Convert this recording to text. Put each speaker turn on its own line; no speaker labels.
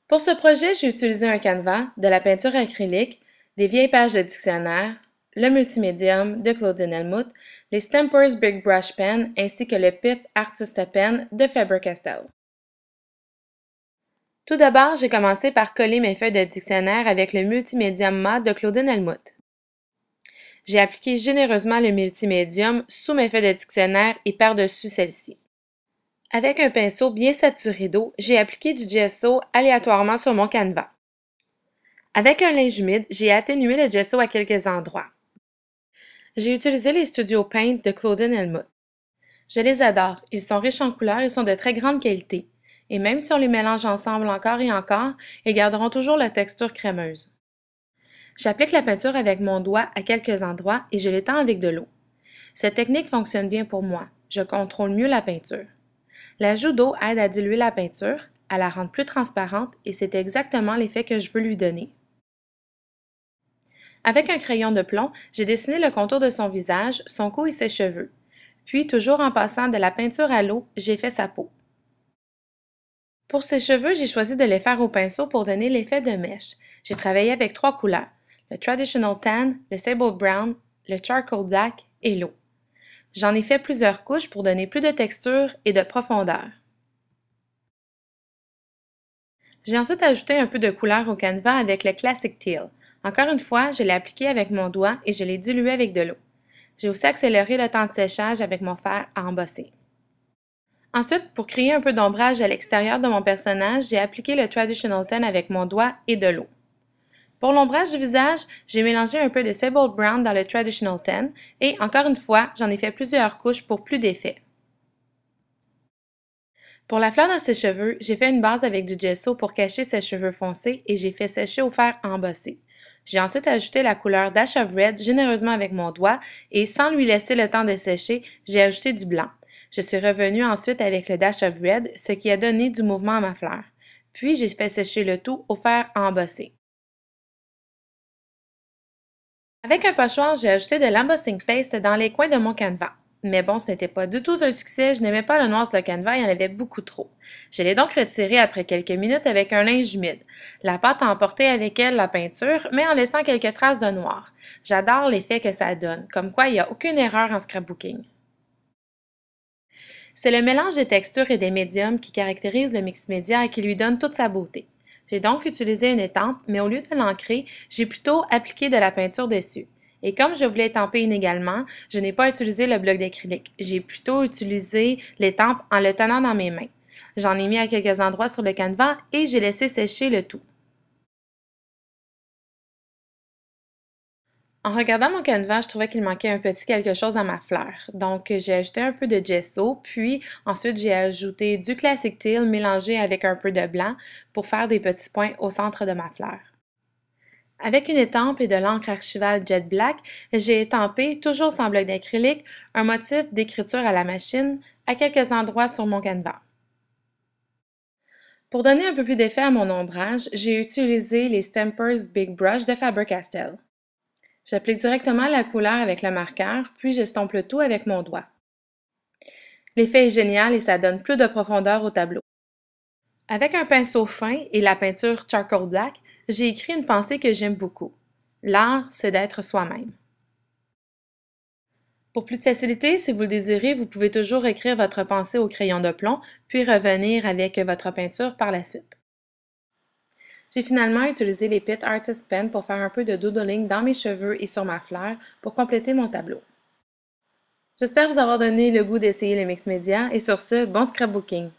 Pour ce projet, j'ai utilisé un canevas, de la peinture acrylique, des vieilles pages de dictionnaire, le multimédium de Claudine Helmut, les Stampers Big Brush Pen ainsi que le Pitt Artist Pen de Faber-Castell. Tout d'abord, j'ai commencé par coller mes feuilles de dictionnaire avec le multimédium mat de Claudine Helmut. J'ai appliqué généreusement le multimédium sous mes feuilles de dictionnaire et par-dessus celles-ci. Avec un pinceau bien saturé d'eau, j'ai appliqué du gesso aléatoirement sur mon canevas. Avec un linge humide, j'ai atténué le gesso à quelques endroits. J'ai utilisé les Studio Paint de Claudine Helmut. Je les adore, ils sont riches en couleurs et sont de très grande qualité. Et même si on les mélange ensemble encore et encore, ils garderont toujours la texture crémeuse. J'applique la peinture avec mon doigt à quelques endroits et je l'étends avec de l'eau. Cette technique fonctionne bien pour moi. Je contrôle mieux la peinture. L'ajout d'eau aide à diluer la peinture, à la rendre plus transparente et c'est exactement l'effet que je veux lui donner. Avec un crayon de plomb, j'ai dessiné le contour de son visage, son cou et ses cheveux. Puis, toujours en passant de la peinture à l'eau, j'ai fait sa peau. Pour ses cheveux, j'ai choisi de les faire au pinceau pour donner l'effet de mèche. J'ai travaillé avec 3 couleurs, le Traditional Tan, le Sable Brown, le Charcoal Black et l'eau. J'en ai fait plusieurs couches pour donner plus de texture et de profondeur. J'ai ensuite ajouté un peu de couleur au canevas avec le Classic Teal. Encore une fois, je l'ai appliqué avec mon doigt et je l'ai dilué avec de l'eau. J'ai aussi accéléré le temps de séchage avec mon fer à embosser. Ensuite, pour créer un peu d'ombrage à l'extérieur de mon personnage, j'ai appliqué le Traditional Tan avec mon doigt et de l'eau. Pour l'ombrage du visage, j'ai mélangé un peu de Sable Brown dans le Traditional Tan et, encore une fois, j'en ai fait plusieurs couches pour plus d'effet. Pour la fleur de ses cheveux, j'ai fait une base avec du gesso pour cacher ses cheveux foncés et j'ai fait sécher au fer embossé. J'ai ensuite ajouté la couleur Dash of Red généreusement avec mon doigt et sans lui laisser le temps de sécher, j'ai ajouté du blanc. Je suis revenue ensuite avec le Dash of Red, ce qui a donné du mouvement à ma fleur. Puis j'ai fait sécher le tout au fer embossé. Avec un pochoir, j'ai ajouté de l'embossing paste dans les coins de mon canevas. Mais bon, ce n'était pas du tout un succès, je n'aimais pas le noir sur le canevas, il y en avait beaucoup trop. Je l'ai donc retiré après quelques minutes avec un linge humide. La pâte a emporté avec elle la peinture, mais en laissant quelques traces de noir. J'adore l'effet que ça donne, comme quoi il n'y a aucune erreur en scrapbooking. C'est le mélange des textures et des médiums qui caractérise le mix média et qui lui donne toute sa beauté. J'ai donc utilisé une étampe, mais au lieu de l'ancrer, j'ai plutôt appliqué de la peinture dessus. Et comme je voulais étamper inégalement, je n'ai pas utilisé le bloc d'acrylique. J'ai plutôt utilisé l'étampe en le tenant dans mes mains. J'en ai mis à quelques endroits sur le canevas et j'ai laissé sécher le tout. En regardant mon canevas, je trouvais qu'il manquait un petit quelque chose à ma fleur. Donc, j'ai ajouté un peu de gesso, puis ensuite j'ai ajouté du Classic Teal mélangé avec un peu de blanc pour faire des petits points au centre de ma fleur. Avec une étampe et de l'encre archivale Jet Black, j'ai étampé, toujours sans bloc d'acrylique, un motif d'écriture à la machine à quelques endroits sur mon canevas. Pour donner un peu plus d'effet à mon ombrage, j'ai utilisé les Stampers Big Brush de Faber-Castell. J'applique directement la couleur avec le marqueur, puis j'estompe le tout avec mon doigt. L'effet est génial et ça donne plus de profondeur au tableau. Avec un pinceau fin et la peinture Charcoal Black, j'ai écrit une pensée que j'aime beaucoup. L'art, c'est d'être soi-même. Pour plus de facilité, si vous le désirez, vous pouvez toujours écrire votre pensée au crayon de plomb, puis revenir avec votre peinture par la suite. J'ai finalement utilisé les Pitt Artist Pen pour faire un peu de doodling dans mes cheveux et sur ma fleur pour compléter mon tableau. J'espère vous avoir donné le goût d'essayer le mix média et sur ce, bon scrapbooking!